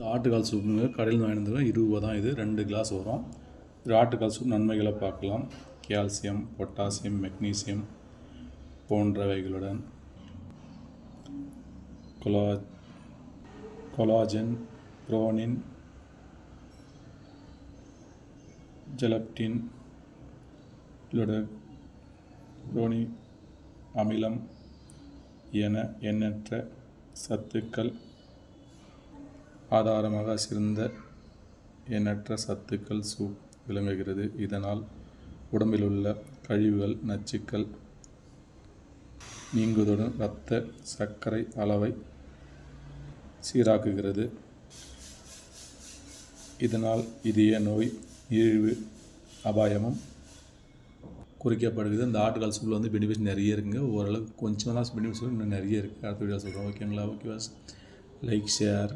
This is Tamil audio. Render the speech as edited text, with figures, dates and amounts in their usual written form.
ஆட்டுக்கால் சூப்புங்க கடையில் வாங்கினது 20 ரூபா தான். இது 2 கிளாஸ் வரும். இது ஆட்டுக்கால் சூப் நன்மைகளை பார்க்கலாம். கால்சியம், பொட்டாசியம், மெக்னீசியம் போன்றவைகளுடன் கொலாஜன், புரோனின், ஜெலப்டின், புரோனிக் அமிலம் என எண்ணற்ற சத்துக்கள் ஆதாரமாக சிறந்த எண்ணற்ற சத்துக்கள் சூப் விளங்குகிறது. இதனால் உடம்பில் உள்ள கழிவுகள், நச்சுக்கள் நீங்குவதுடன் இரத்த சர்க்கரை அளவை சீராக்குகிறது. இதனால் இதய நோய், நீரிழிவு அபாயமும் குறைக்கப்படுகிறது. இந்த ஆட்டுக்கால் சூப்பில் பெனிஃபிட்ஸ் நிறைய இருக்குங்க. ஓரளவுக்கு கொஞ்சம் தான் பெனிஃபிட்ஸ், இன்னும் நிறைய இருக்குது. அடுத்த வீடியோ சொல்கிறோம். ஓகேங்களா? Okay, like, share.